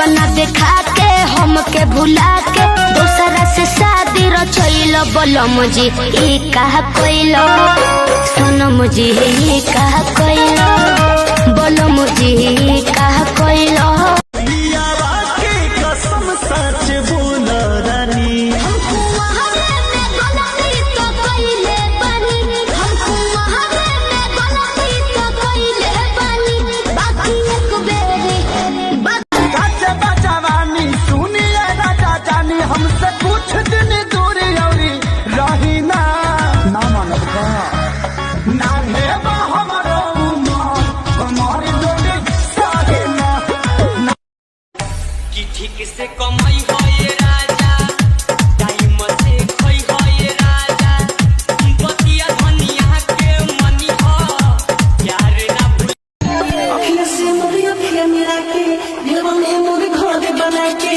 सपना देखा के हमके भुला के दूसरा से शादी रचैल बोलम जी ई कहा कोइलो सोनम जी ई कहा कोइलो बोलम जी ई कहा कोइलो ठीक से कमाई हो ये राजा टाइम से खोई हो ये राजा बतिया धनिया के मनी हो प्यार ना भूल अखियाँ से मोरी अखियाँ मिला के दिल में मोरी घर बना के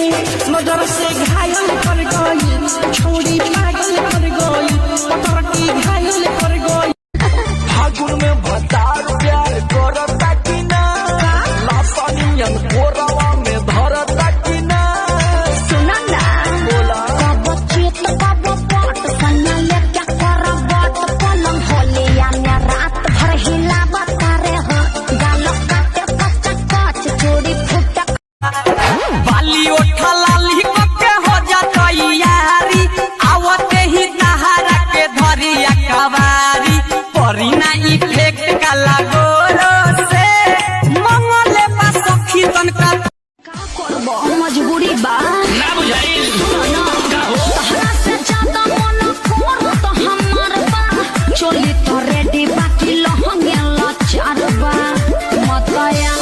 मगर से घायल कर गई छोड़ी पागल कर गई पतर की घायल कर गई फागुन में भतार प्यार करता कि ना लासानियन कोरावा में धरता मजबूरी बा ना बुझाइल तहरा से ज्यादा मन खोर तो हमर बा चोली तो रेडी बाकी लहंगे लाचार बा मतया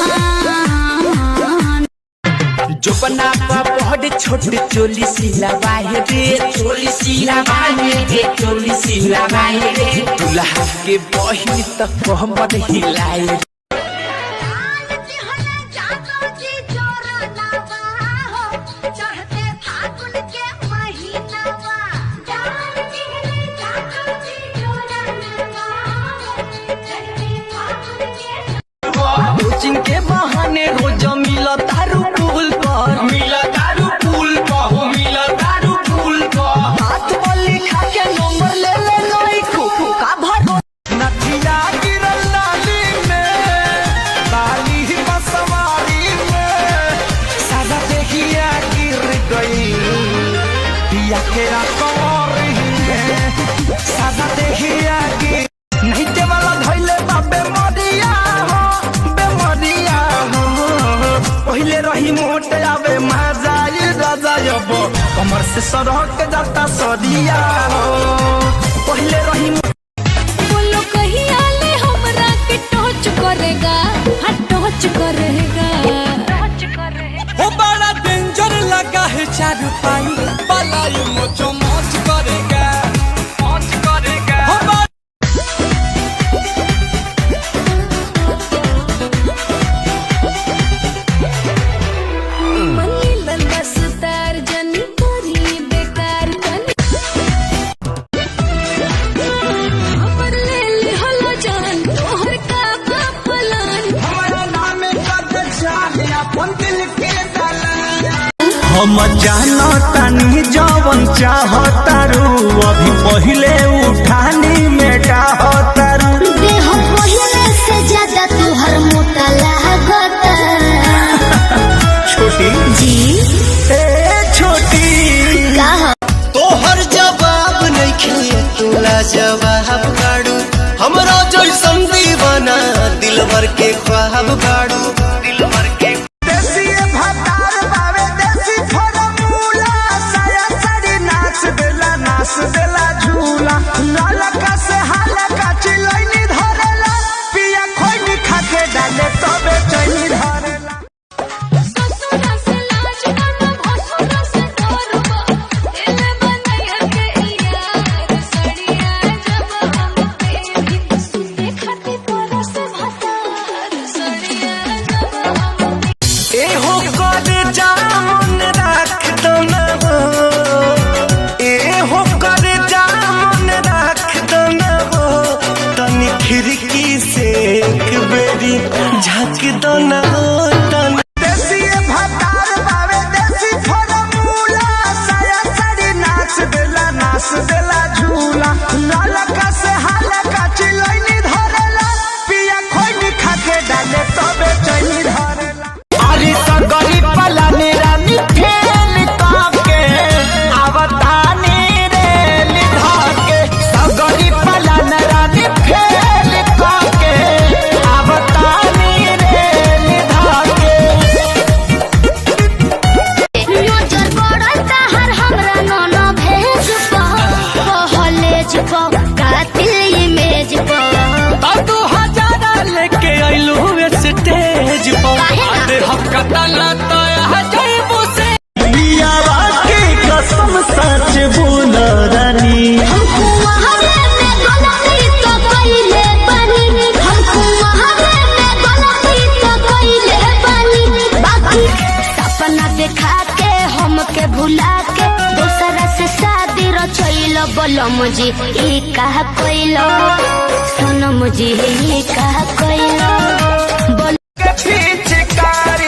जो बना बड़ छोटे चोली सिला बाहे रे चोली सिला बाहे रे चोली सिला बाहे रे दुल्हा के बहिनी तक मोहम्मद हिलाए कोचिंग के बहाने रोज मिला दारू पुल पर मिला दारू पुल को हो मिला दारू पुल को हाथ बल्ली खा के नंबर ले नई खूब का भरो नथिया गिरल नाली में बाली बसवारी में सादा देखिया गिर गई पिया के रातोरी में सादा देखिया गिर नहीं ते वाला धइले बाबे मरिया पहले रही मोट आवे मजाई राजा अब कमर से सरक जाता सरिया हो पहले रही बोलो कहिया ले हमरा के टच करेगा हाँ टच करेगा वो बड़ा डेंजर लगा है चारू पाई बलाई मोचो मोच करेगा मोच करेगा हम जानो तानी जवन चाहतारू अभी पहले उठानी में डाहतारू देह पहले से ज्यादा तुहर मोटा लागता छोटी जी ए छोटी कहा तोहर जवाब नहीं खे तोला जवाब गाड़ू हमरा जैसन दीवाना दिल भर के ख्वाब गाड़ू दिल भर के देसी भतार बावे देसी फॉर्मूला साया साड़ी नाच देला झूला ललका से हालका चिलैनी धरेला पिया खोइनी खाके डाले तबे चैनी धरेला हमके भुला के दूसरा से शादी रचैल बलम जी ई कहा कोइलो सनम जी ई कहा कोइलो पिचकारी